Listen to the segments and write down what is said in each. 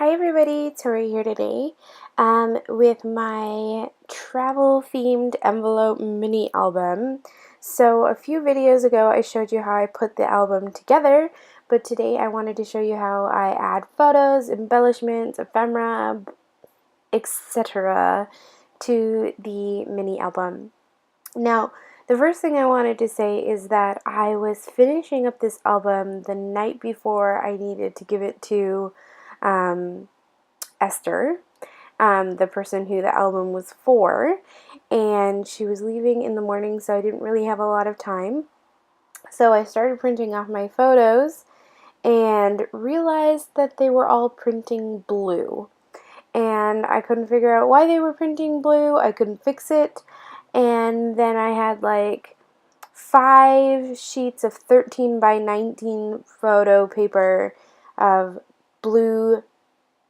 Hi everybody, Tori here today with my travel themed envelope mini album. So a few videos ago I showed you how I put the album together, but today I wanted to show you how I add photos, embellishments, ephemera, etc. to the mini album. Now, the first thing I wanted to say is that I was finishing up this album the night before I needed to give it to Esther, the person who the album was for, and she was leaving in the morning, so I didn't really have a lot of time. So I started printing off my photos and realized that they were all printing blue. And I couldn't figure out why they were printing blue. I couldn't fix it. And then I had like 5 sheets of 13 by 19 photo paper of blue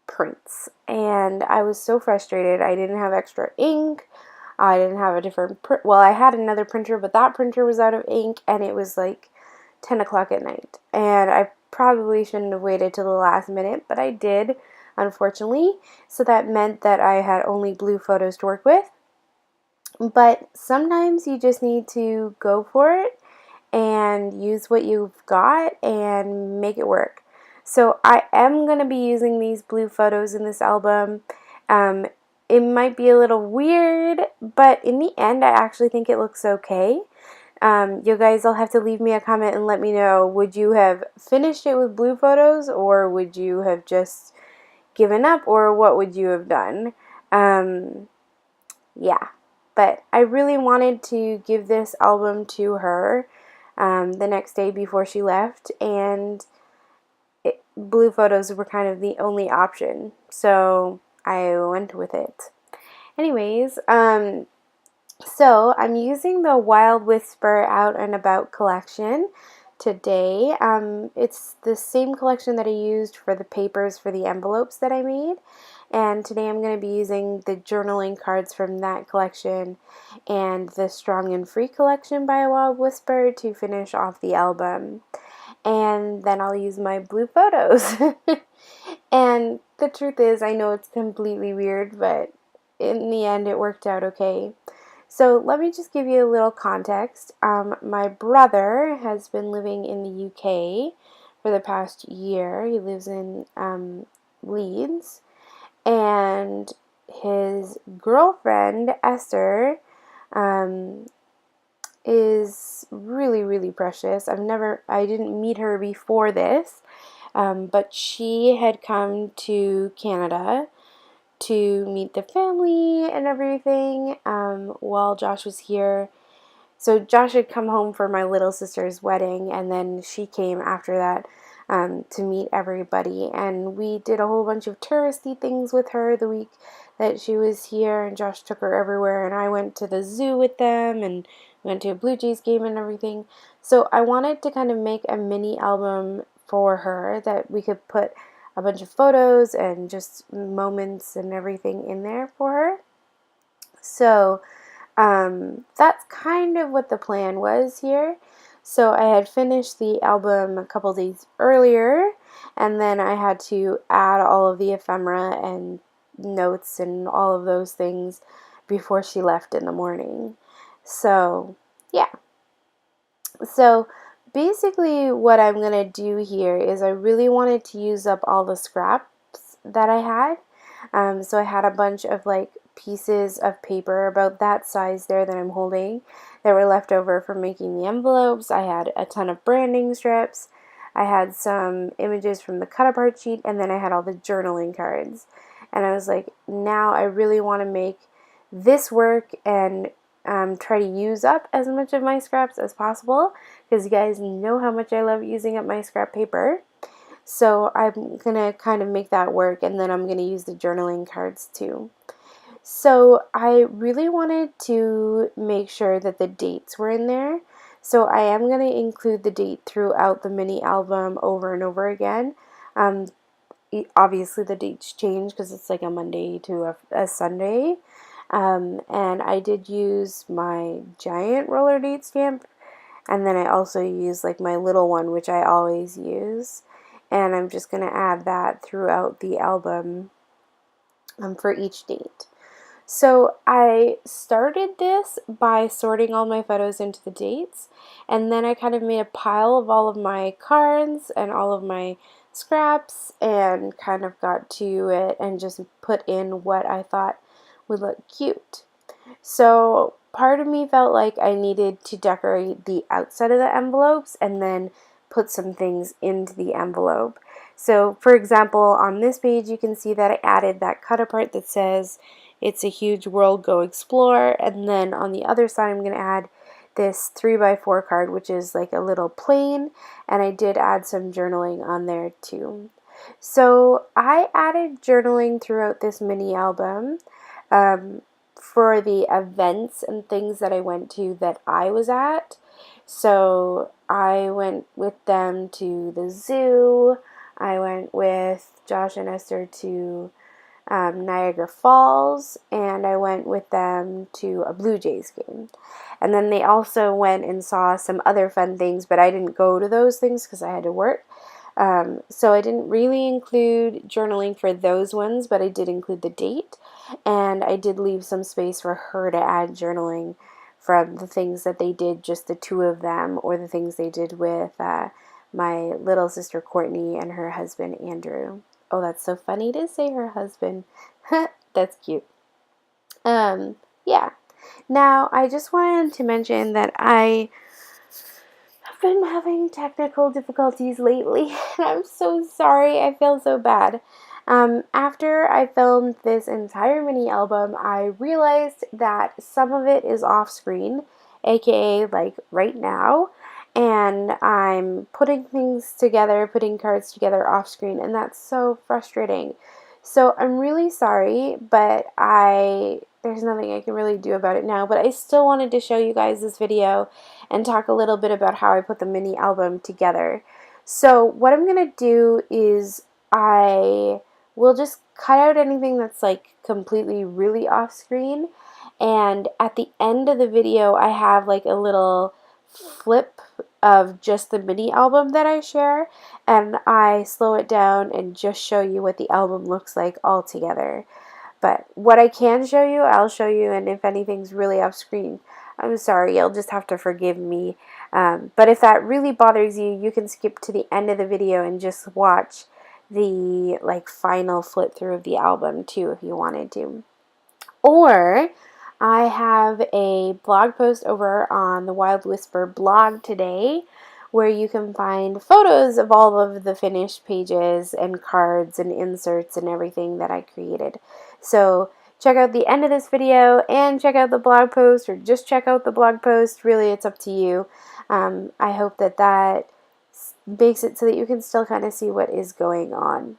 prints, and I was so frustrated. I didn't have extra ink. I didn't have a different well, I had another printer, but that printer was out of ink, and it was like 10 o'clock at night, and I probably shouldn't have waited till the last minute, but I did, unfortunately. So that meant that I had only blue photos to work with. But sometimes you just need to go for it and use what you've got and make it work. So I am going to be using these blue photos in this album. It might be a little weird, but in the end I actually think it looks okay. You guys will have to leave me a comment and let me know, would you have finished it with blue photos, or would you have just given up, or what would you have done? Yeah, but I really wanted to give this album to her the next day before she left, and blue photos were kind of the only option, so I went with it. Anyways, so I'm using the Wild Whisper Out and About collection today. It's the same collection that I used for the papers for the envelopes that I made, and today I'm going to be using the journaling cards from that collection and the Strong and Free collection by Wild Whisper to finish off the album. And then I'll use my blue photos. And the truth is, I know it's completely weird, but in the end it worked out okay. So let me just give you a little context. My brother has been living in the UK for the past year. He lives in Leeds, and his girlfriend Esther is really, really precious. I didn't meet her before this, but she had come to Canada to meet the family and everything while Josh was here. So Josh had come home for my little sister's wedding, and then she came after that to meet everybody. And we did a whole bunch of touristy things with her the week that she was here, and Josh took her everywhere, and I went to the zoo with them and went to a Blue Jays game and everything. So I wanted to kind of make a mini album for her that we could put a bunch of photos and just moments and everything in there for her. So that's kind of what the plan was here. So I had finished the album a couple days earlier, and then I had to add all of the ephemera and notes and all of those things before she left in the morning. So yeah. So basically what I'm going to do here is I really wanted to use up all the scraps that I had. So I had a bunch of like pieces of paper about that size there that I'm holding that were left over from making the envelopes. I had a ton of branding strips. I had some images from the cut-apart sheet, and then I had all the journaling cards. And I was like, now I really want to make this work and try to use up as much of my scraps as possible, because you guys know how much I love using up my scrap paper. So I'm going to kind of make that work, and then I'm going to use the journaling cards too. So I really wanted to make sure that the dates were in there. So I am going to include the date throughout the mini album over and over again. Obviously the dates change because it's like a Monday to a Sunday. And I did use my giant roller date stamp, and then I also used like my little one, which I always use. and I'm just going to add that throughout the album for each date. So I started this by sorting all my photos into the dates, and then I kind of made a pile of all of my cards and all of my scraps and kind of got to it and just put in what I thought would look cute. So part of me felt like I needed to decorate the outside of the envelopes and then put some things into the envelope. So for example, on this page you can see that I added that cut apart that says "It's a huge world, go explore," and then on the other side I'm going to add this 3x4 card, which is like a little plane, and I did add some journaling on there too. So I added journaling throughout this mini album for the events and things that I went to that I was at. So I went with them to the zoo. I went with Josh and Esther to Niagara Falls, and I went with them to a Blue Jays game. And then they also went and saw some other fun things, but I didn't go to those things because I had to work. So I didn't really include journaling for those ones, but I did include the date, and I did leave some space for her to add journaling from the things that they did, just the two of them, or the things they did with my little sister Courtney and her husband Andrew. Oh, that's so funny to say her husband. That's cute. Yeah. Now, I just wanted to mention that I have been having technical difficulties lately, and I'm so sorry. I feel so bad. After I filmed this entire mini album, I realized that some of it is off screen, aka like right now, and I'm putting things together, putting cards together off screen, and that's so frustrating. So I'm really sorry, but there's nothing I can really do about it now, but I still wanted to show you guys this video and talk a little bit about how I put the mini album together. So what I'm going to do is I will just cut out anything that's like completely really off screen, and at the end of the video I have like a little flip of just the mini album that I share, and I slow it down and just show you what the album looks like all together. But what I can show you, I'll show you, and if anything's really off screen, I'm sorry, you'll just have to forgive me. But if that really bothers you, you can skip to the end of the video and just watch the like final flip through of the album too if you wanted to. Or I have a blog post over on the Wild Whisper blog today where you can find photos of all of the finished pages and cards and inserts and everything that I created. So check out the end of this video and check out the blog post, or just check out the blog post. Really, it's up to you. I hope that makes it so that you can still kind of see what is going on.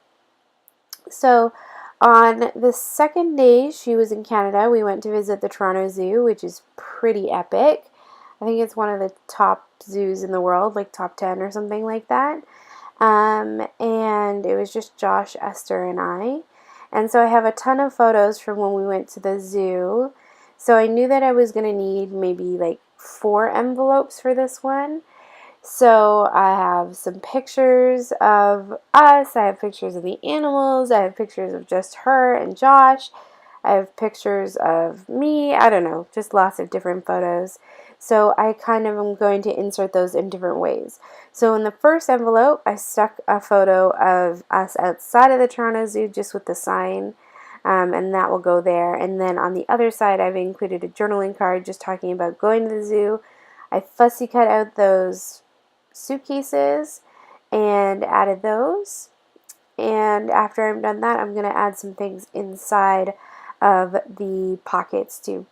So on the second day she was in Canada, we went to visit the Toronto Zoo, which is pretty epic. I think it's one of the top zoos in the world, like top 10 or something like that. And it was just Josh, Esther, and I. And so I have a ton of photos from when we went to the zoo. So I knew that I was going to need maybe like 4 envelopes for this one. So I have some pictures of us, I have pictures of the animals, I have pictures of just her and Josh, I have pictures of me, I don't know, just lots of different photos. So I kind of am going to insert those in different ways. So in the first envelope, I stuck a photo of us outside of the Toronto Zoo just with the sign, and that will go there. And then on the other side, I've included a journaling card just talking about going to the zoo. I fussy cut out those suitcases and added those, and after I'm done that, I'm going to add some things inside of the pockets too.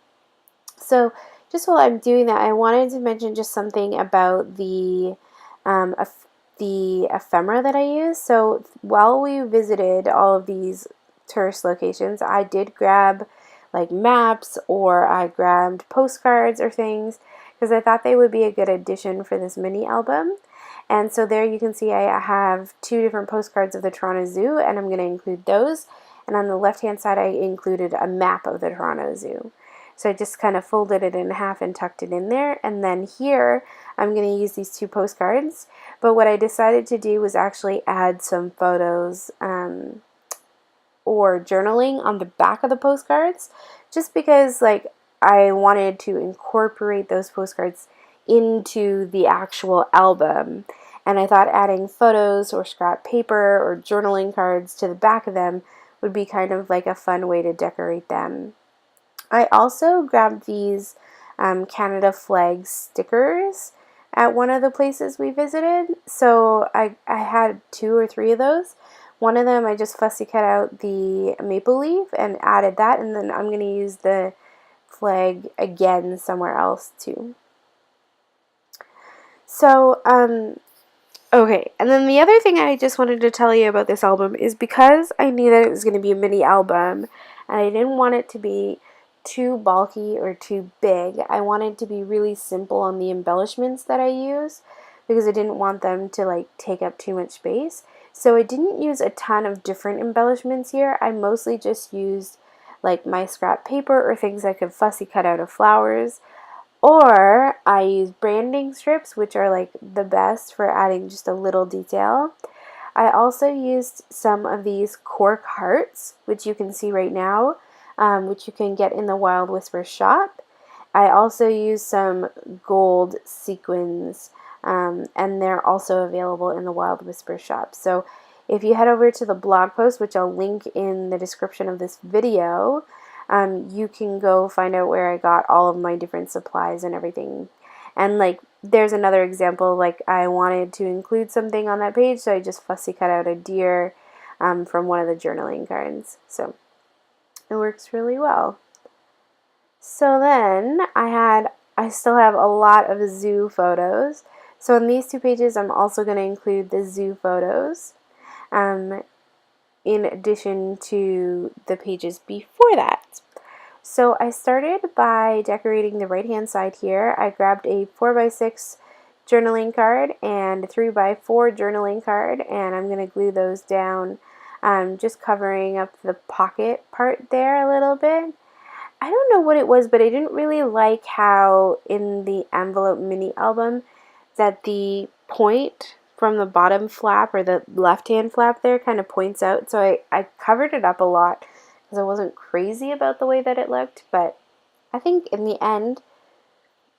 So just while I'm doing that, I wanted to mention just something about the ephemera that I use. So while we visited all of these tourist locations, I did grab like maps, or I grabbed postcards or things, because I thought they would be a good addition for this mini album. And so there you can see I have 2 different postcards of the Toronto Zoo, and I'm going to include those. And on the left hand side I included a map of the Toronto Zoo. So I just kind of folded it in half and tucked it in there. And then here I'm going to use these 2 postcards. But what I decided to do was actually add some photos or journaling on the back of the postcards, just because like I wanted to incorporate those postcards into the actual album. And I thought adding photos or scrap paper or journaling cards to the back of them would be kind of like a fun way to decorate them. I also grabbed these Canada flag stickers at one of the places we visited. So I had 2 or 3 of those. One of them I just fussy cut out the maple leaf and added that, and then I'm going to use the flag again somewhere else too. So, okay, and then the other thing I just wanted to tell you about this album is because I knew that it was going to be a mini album, and I didn't want it to be too bulky or too big. I wanted to be really simple on the embellishments that I use because I didn't want them to like take up too much space. So I didn't use a ton of different embellishments here. I mostly just used like my scrap paper or things I could fussy cut out of flowers. Or I use branding strips, which are like the best for adding just a little detail. I also used some of these cork hearts, which you can see right now, which you can get in the Wild Whisper shop. I also used some gold sequins, and they're also available in the Wild Whisper shop. So if you head over to the blog post, which I'll link in the description of this video, you can go find out where I got all of my different supplies and everything. And like there's another example, like I wanted to include something on that page, so I just fussy cut out a deer from one of the journaling cards. So it works really well. So then I still have a lot of zoo photos. So on these 2 pages I'm also going to include the zoo photos. In addition to the pages before that. So I started by decorating the right hand side here. I grabbed a 4x6 journaling card and 3x4 journaling card, and I'm going to glue those down, just covering up the pocket part there a little bit. I don't know what it was, but I didn't really like how in the envelope mini album that the point from the bottom flap or the left hand flap there kind of points out, so I covered it up a lot because I wasn't crazy about the way that it looked, but I think in the end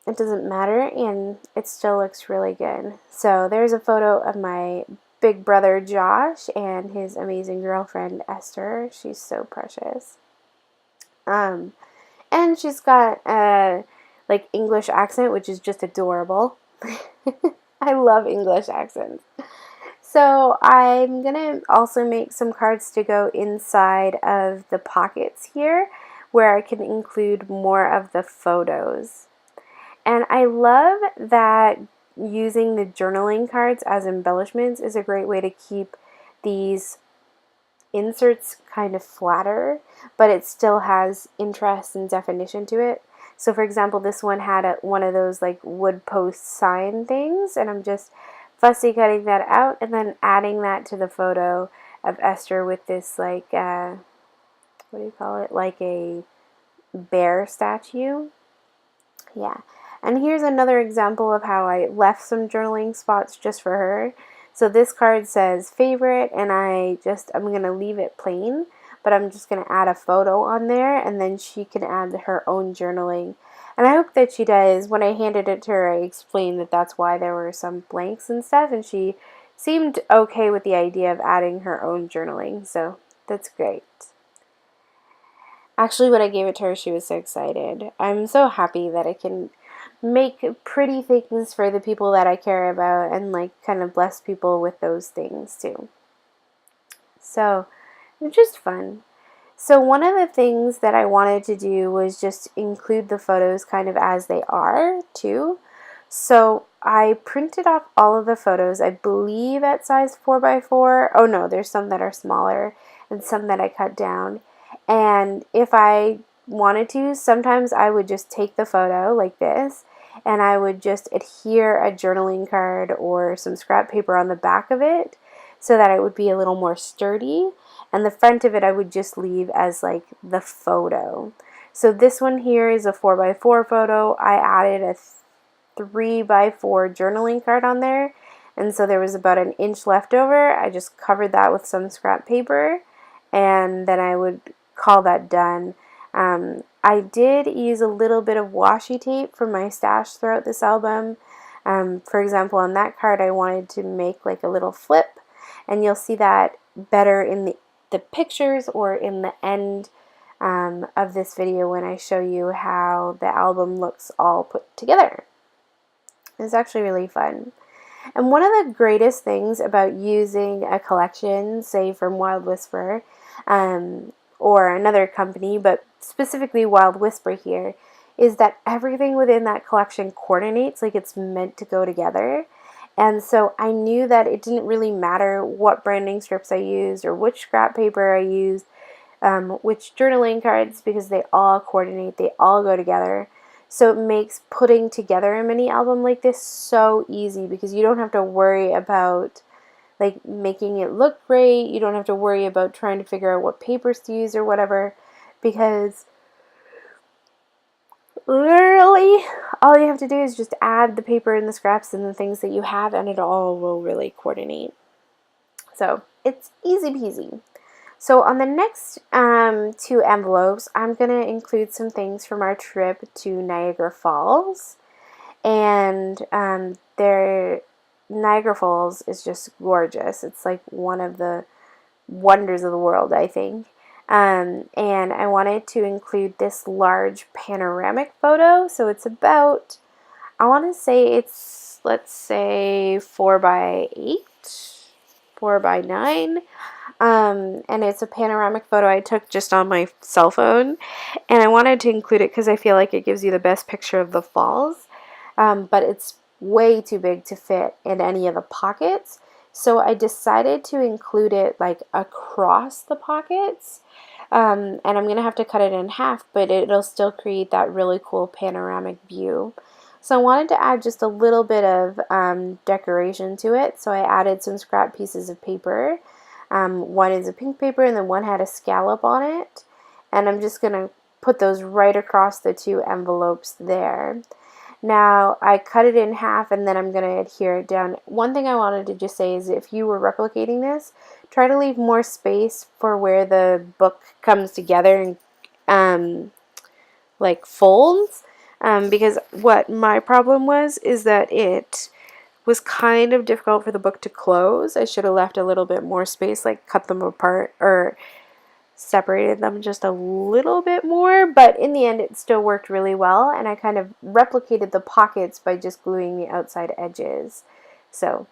it doesn't matter and it still looks really good. So there's a photo of my big brother Josh and his amazing girlfriend Esther. She's so precious. And she's got a like English accent, which is just adorable. I love English accents. So I'm going to also make some cards to go inside of the pockets here where I can include more of the photos. And I love that using the journaling cards as embellishments is a great way to keep these inserts kind of flatter, but it still has interest and definition to it. So for example, this one had one of those like wood post sign things, and I'm just fussy cutting that out and then adding that to the photo of Esther with this like, what do you call it, like a bear statue. Yeah. And here's another example of how I left some journaling spots just for her. So this card says favorite, and I'm going to leave it plain, but I'm just going to add a photo on there, and then she can add her own journaling. And I hope that she does. When I handed it to her, I explained that that's why there were some blanks and stuff, and she seemed okay with the idea of adding her own journaling, so that's great. Actually, when I gave it to her, she was so excited. I'm so happy that I can make pretty things for the people that I care about and like kind of bless people with those things too. So it's just fun. So one of the things that I wanted to do was just include the photos kind of as they are too. So I printed off all of the photos, I believe at size 4x4. Oh no, there's some that are smaller and some that I cut down. And if I wanted to, sometimes I would just take the photo like this and I would just adhere a journaling card or some scrap paper on the back of it so that it would be a little more sturdy, and the front of it I would just leave as like the photo. So this one here is a 4x4 photo. I added a 3x4 journaling card on there, and so there was about an inch left over. I just covered that with some scrap paper, and then I would call that done. I did use a little bit of washi tape for my stash throughout this album. For example, on that card I wanted to make like a little flip, and you'll see that better in the pictures or in the end of this video when I show you how the album looks all put together. It's actually really fun. And one of the greatest things about using a collection, say from Wild Whisper, or another company, but specifically Wild Whisper here, is that everything within that collection coordinates like it's meant to go together. And so I knew that it didn't really matter what branding strips I used or which scrap paper I used, which journaling cards, because they all coordinate, they all go together. So it makes putting together a mini album like this so easy, because you don't have to worry about like making it look great. You don't have to worry about trying to figure out what papers to use or whatever, because literally all you have to do is just add the paper and the scraps and the things that you have, and it all will really coordinate. So it's easy peasy. So on the next 2 envelopes, I'm going to include some things from our trip to Niagara Falls. And Niagara Falls is just gorgeous. It's like one of the wonders of the world, I think. And I wanted to include this large panoramic photo. So it's about, I want to say it's, let's say 4x8, 4x9. And it's a panoramic photo I took just on my cell phone, and I wanted to include it because I feel like it gives you the best picture of the falls, but it's way too big to fit in any of the pockets, so I decided to include it like across the pockets, and I'm gonna have to cut it in half, but it'll still create that really cool panoramic view. So I wanted to add just a little bit of decoration to it, so I added some scrap pieces of paper. One is a pink paper, and then one had a scallop on it. And I'm just going to put those right across the 2 envelopes there. Now, I cut it in half, and then I'm going to adhere it down. One thing I wanted to just say is if you were replicating this, try to leave more space for where the book comes together and like folds. Because what my problem was is that it was kind of difficult for the book to close. I should have left a little bit more space, like cut them apart or separated them just a little bit more, but in the end it still worked really well, and I kind of replicated the pockets by just gluing the outside edges. So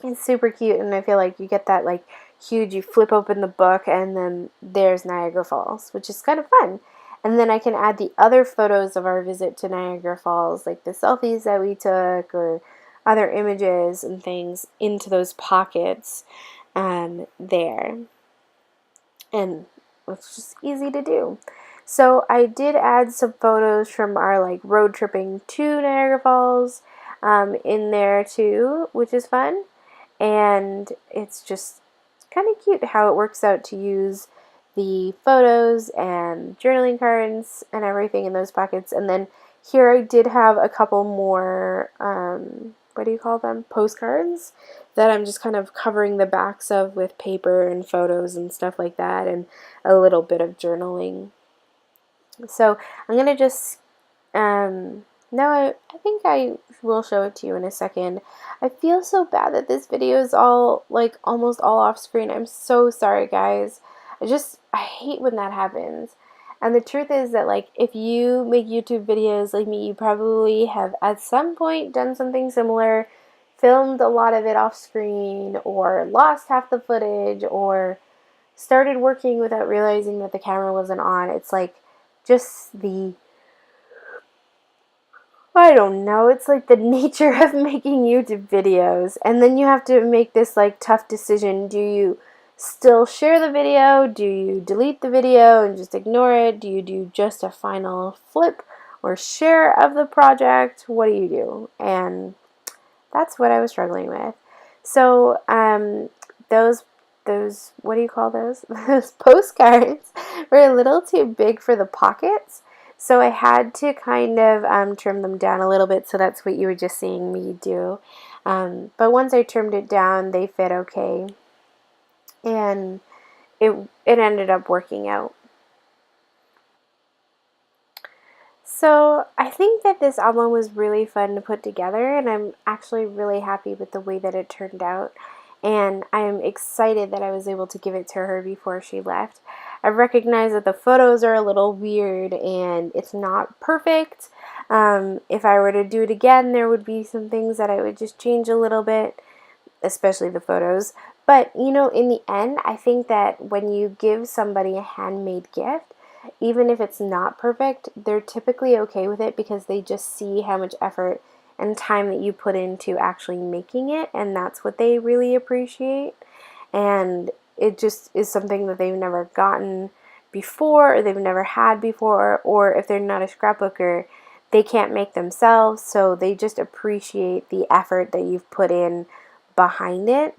it's super cute, and I feel like you get that like huge, you flip open the book and then there's Niagara Falls, which is kind of fun. And then I can add the other photos of our visit to Niagara Falls, like the selfies that we took or other images and things, into those pockets there. And it's just easy to do. So I did add some photos from our like road tripping to Niagara Falls in there too, which is fun. And it's just kind of cute how it works out to use the photos and journaling cards and everything in those pockets. And then here I did have a couple more what do you call them? Postcards that I'm just kind of covering the backs of with paper and photos and stuff like that, and a little bit of journaling. So I'm going to just, no, I think I will show it to you in a second. I feel so bad that this video is all, like, almost all off screen. I'm so sorry, guys. I hate when that happens. And the truth is that, like, if you make YouTube videos like me, you probably have at some point done something similar, filmed a lot of it off screen, or lost half the footage, or started working without realizing that the camera wasn't on. It's like just I don't know, it's like the nature of making YouTube videos. And then you have to make this like tough decision. Do you still share the video? Do you delete the video and just ignore it? Do you do just a final flip or share of the project? What do you do? And that's what I was struggling with. So the those, what do you call those? Those postcards were a little too big for the pockets. So I had to kind of trim them down a little bit, so that's what you were just seeing me do. But once I trimmed it down, they fit okay. And it ended up working out. So I think that this album was really fun to put together, and I'm actually really happy with the way that it turned out. And I'm excited that I was able to give it to her before she left. I recognize that the photos are a little weird and it's not perfect. If I were to do it again, there would be some things that I would just change a little bit, especially the photos. But, you know, in the end, I think that when you give somebody a handmade gift, even if it's not perfect, they're typically okay with it because they just see how much effort and time that you put into actually making it, and that's what they really appreciate. And it just is something that they've never gotten before, or they've never had before, or if they're not a scrapbooker, they can't make themselves, so they just appreciate the effort that you've put in behind it.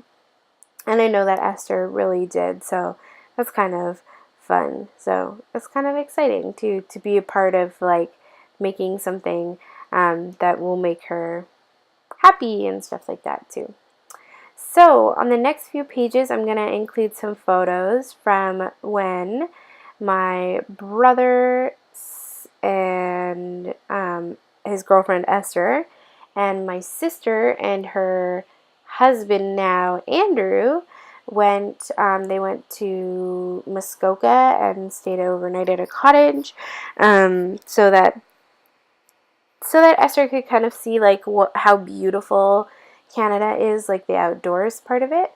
And I know that Esther really did, so that's kind of fun. So it's kind of exciting to be a part of, like, making something that will make her happy and stuff like that too. So on the next few pages, I'm going to include some photos from when my brother and his girlfriend Esther and my sister and her husband now, Andrew, they went to Muskoka and stayed overnight at a cottage, so that Esther could kind of see, like, how beautiful Canada is, like the outdoors part of it.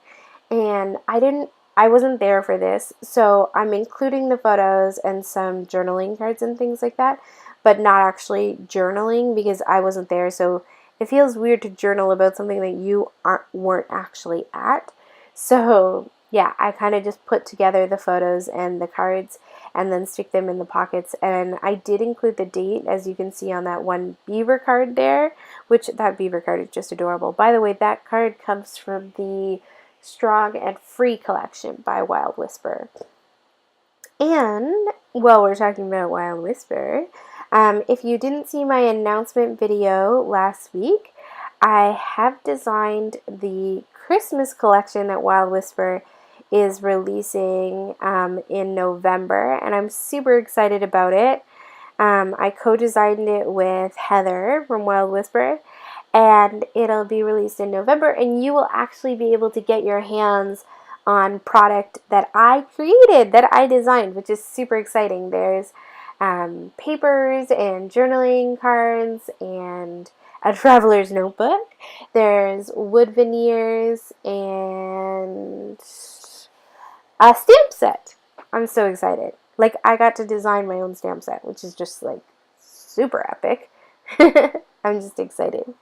And I wasn't there for this, so I'm including the photos and some journaling cards and things like that, but not actually journaling because I wasn't there. So it feels weird to journal about something that you weren't actually at. So yeah, I kind of just put together the photos and the cards and then stick them in the pockets. And I did include the date, as you can see on that one beaver card there, which that beaver card is just adorable. By the way, that card comes from the Strong and Free collection by Wild Whisper. And while we're talking about Wild Whisper, if you didn't see my announcement video last week, I have designed the Christmas collection that Wild Whisper is releasing in November, and I'm super excited about it. I co-designed it with Heather from Wild Whisper, and it'll be released in November, and you will actually be able to get your hands on product that I created, that I designed, which is super exciting. There's papers and journaling cards and a traveler's notebook. There's wood veneers and a stamp set. I'm so excited. Like, I got to design my own stamp set, which is just, like, super epic. I'm just excited.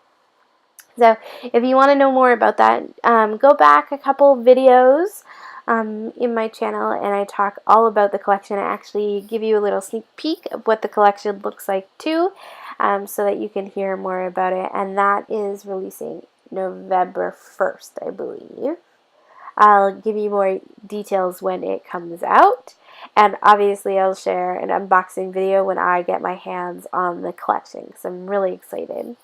So if you want to know more about that, go back a couple videos in my channel, and I talk all about the collection. I actually give you a little sneak peek of what the collection looks like too, so that you can hear more about it. And that is releasing November 1st, I believe. I'll give you more details when it comes out. And obviously I'll share an unboxing video when I get my hands on the collection, because I'm really excited.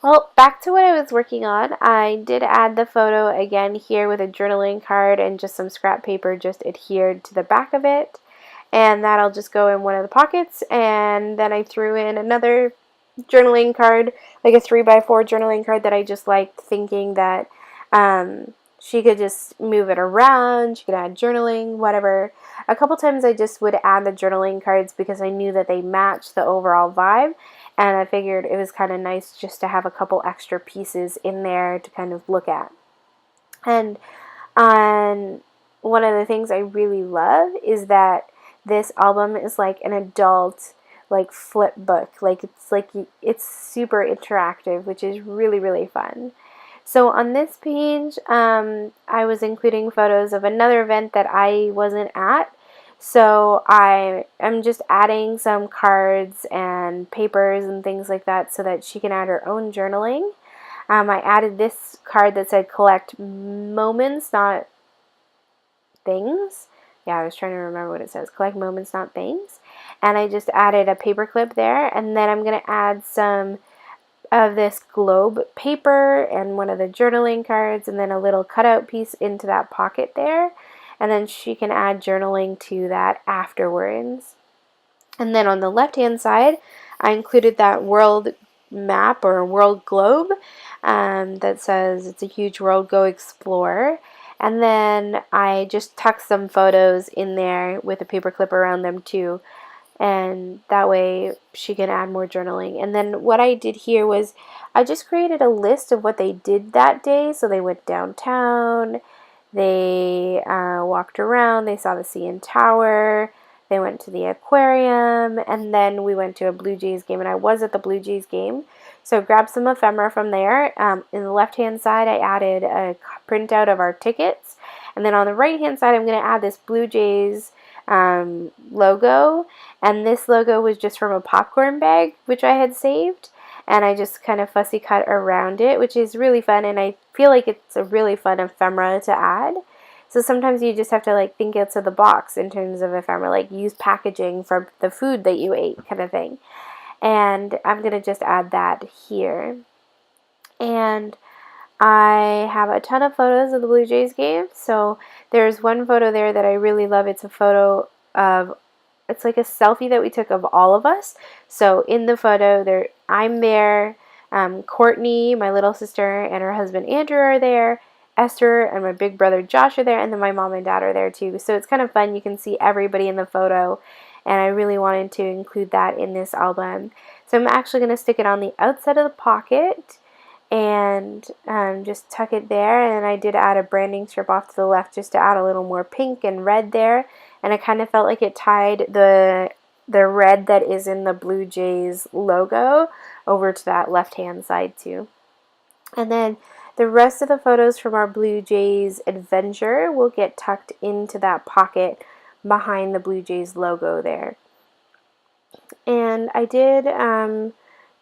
Well, back to what I was working on. I did add the photo again here with a journaling card and just some scrap paper just adhered to the back of it. And that'll just go in one of the pockets. And then I threw in another journaling card, like a 3x4 journaling card that I just liked, thinking that she could just move it around, she could add journaling, whatever. A couple times I just would add the journaling cards because I knew that they matched the overall vibe, and I figured it was kind of nice just to have a couple extra pieces in there to kind of look at. And one of the things I really love is that this album is like an adult, like, flip book. It's super interactive, which is really, really fun. So on this page, I was including photos of another event that I wasn't at. So I am just adding some cards and papers and things like that so that she can add her own journaling. I added this card that said collect moments, not things. Yeah, I was trying to remember what it says. Collect moments, not things. And I just added a paper clip there, and then I'm going to add some of this globe paper and one of the journaling cards, and then a little cutout piece into that pocket there. And then she can add journaling to that afterwards. And then on the left-hand side, I included that world map or world globe that says it's a huge world, go explore. And then I just tucked some photos in there with a paper clip around them too. And that way she can add more journaling. And then what I did here was I just created a list of what they did that day. So they went downtown, they walked around, they saw the CN Tower, they went to the aquarium, and then we went to a Blue Jays game, and I was at the Blue Jays game. So grab some ephemera from there. In the left-hand side, I added a printout of our tickets. And then on the right-hand side, I'm going to add this Blue Jays logo. And this logo was just from a popcorn bag, which I had saved. And I just kind of fussy cut around it, which is really fun. And I feel like it's a really fun ephemera to add. So sometimes you just have to like think outside the box in terms of ephemera, like use packaging for the food that you ate kind of thing. And I'm going to just add that here. And I have a ton of photos of the Blue Jays game. So there's one photo there that I really love. It's a photo of, it's like a selfie that we took of all of us. So in the photo, I'm there, Courtney, my little sister, and her husband Andrew are there. Esther and my big brother Josh are there, and then my mom and dad are there too. So it's kind of fun. You can see everybody in the photo, and I really wanted to include that in this album. So I'm actually going to stick it on the outside of the pocket and just tuck it there. And I did add a branding strip off to the left just to add a little more pink and red there. And I kind of felt like it tied the red that is in the Blue Jays logo over to that left-hand side too. And then the rest of the photos from our Blue Jays adventure will get tucked into that pocket behind the Blue Jays logo there. And I did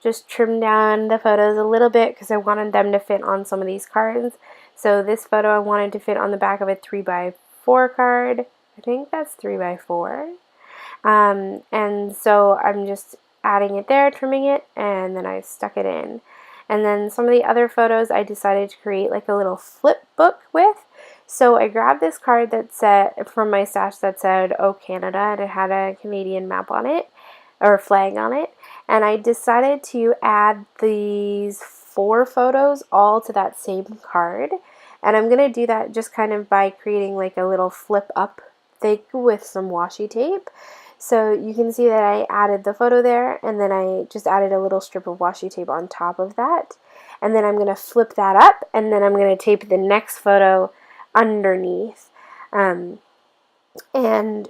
just trim down the photos a little bit because I wanted them to fit on some of these cards. So this photo I wanted to fit on the back of a 3x4 card. I think that's 3x4. And so I'm just adding it there, trimming it, and then I stuck it in. And then some of the other photos I decided to create like a little flip book with. So I grabbed this card that said, from my stash that said, "Oh Canada," and it had a Canadian map on it, or flag on it. And I decided to add these 4 photos all to that same card. And I'm going to do that just kind of by creating like a little flip up thing with some washi tape. So you can see that I added the photo there, and then I just added a little strip of washi tape on top of that. And then I'm going to flip that up, and then I'm going to tape the next photo underneath. And and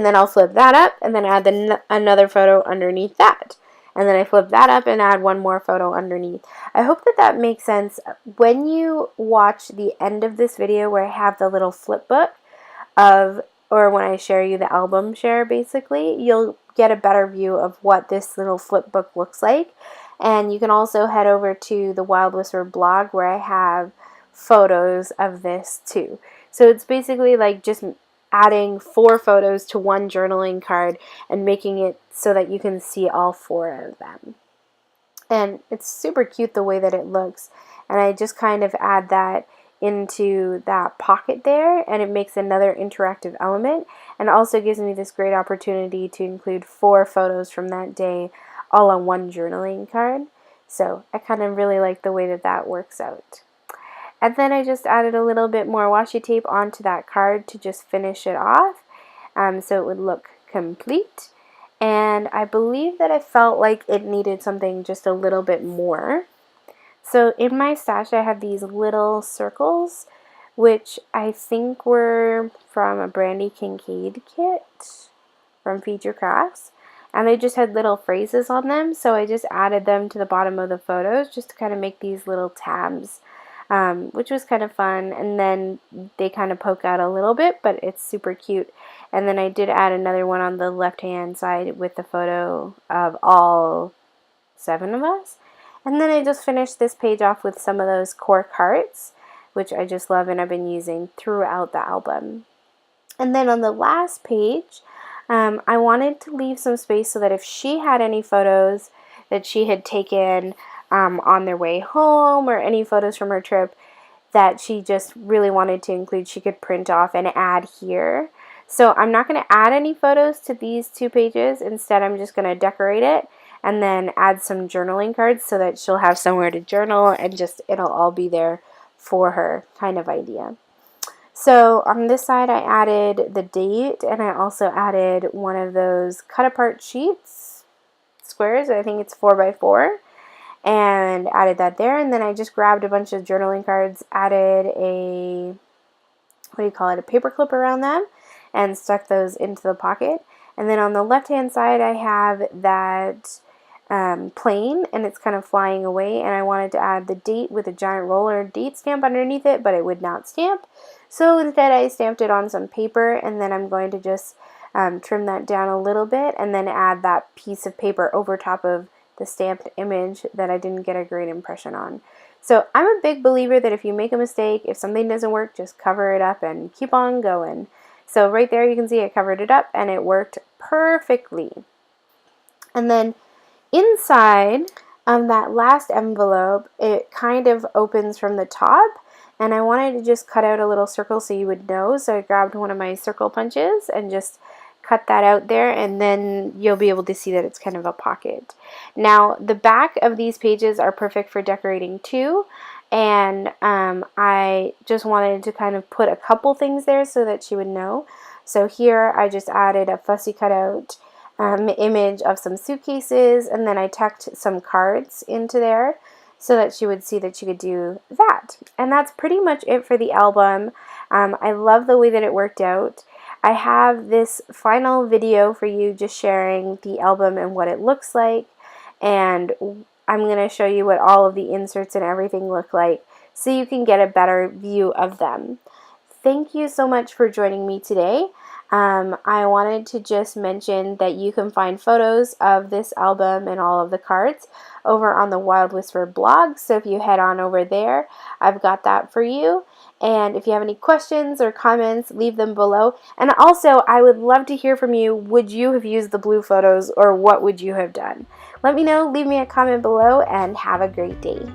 then I'll flip that up, and then add another photo underneath that. And then I flip that up and add one more photo underneath. I hope that that makes sense. When you watch the end of this video where I have the little flip book or when I share you the album share, basically, you'll get a better view of what this little flip book looks like. And you can also head over to the Wild Whisper blog where I have photos of this too. So it's basically like just adding 4 photos to one journaling card and making it so that you can see all 4 of them. And it's super cute the way that it looks. And I just kind of add that into that pocket there, and it makes another interactive element, and also gives me this great opportunity to include 4 photos from that day all on one journaling card. So I kind of really like the way that that works out. And then I just added a little bit more washi tape onto that card to just finish it off, so it would look complete. And I believe that I felt like it needed something just a little bit more. So in my stash I have these little circles, which I think were from a Brandy Kincaid kit from Feature Crafts. And they just had little phrases on them, so I just added them to the bottom of the photos just to kind of make these little tabs, which was kind of fun. And then they kind of poke out a little bit, but it's super cute. And then I did add another one on the left-hand side with the photo of all 7 of us. And then I just finished this page off with some of those core cards which I just love and I've been using throughout the album. And then on the last page, I wanted to leave some space so that if she had any photos that she had taken on their way home or any photos from her trip that she just really wanted to include, she could print off and add here. So I'm not going to add any photos to these 2 pages. Instead, I'm just going to decorate it and then add some journaling cards so that she'll have somewhere to journal and just it'll all be there for her kind of idea. So on this side I added the date, and I also added one of those cut apart sheets, squares, I think it's 4x4, and added that there. And then I just grabbed a bunch of journaling cards, added a, a paper clip around them, and stuck those into the pocket. And then on the left hand side I have that plane, and it's kind of flying away, and I wanted to add the date with a giant roller date stamp underneath it, but it would not stamp. So instead I stamped it on some paper, and then I'm going to just trim that down a little bit and then add that piece of paper over top of the stamped image that I didn't get a great impression on. So I'm a big believer that if you make a mistake, if something doesn't work, just cover it up and keep on going. So right there you can see I covered it up and it worked perfectly. And then inside that last envelope, it kind of opens from the top, and I wanted to just cut out a little circle so you would know. So I grabbed one of my circle punches and just cut that out there, and then you'll be able to see that it's kind of a pocket. Now the back of these pages are perfect for decorating too, and I just wanted to kind of put a couple things there so that she would know. So here I just added a fussy cutout image of some suitcases, and then I tucked some cards into there so that she would see that she could do that. And that's pretty much it for the album. I love the way that it worked out. I have this final video for you just sharing the album and what it looks like, and I'm going to show you what all of the inserts and everything look like so you can get a better view of them. Thank you so much for joining me today. I wanted to just mention that you can find photos of this album and all of the cards over on the Wild Whisper blog, so if you head on over there, I've got that for you. And if you have any questions or comments, leave them below. And also, I would love to hear from you. Would you have used the blue photos, or what would you have done? Let me know, leave me a comment below, and have a great day.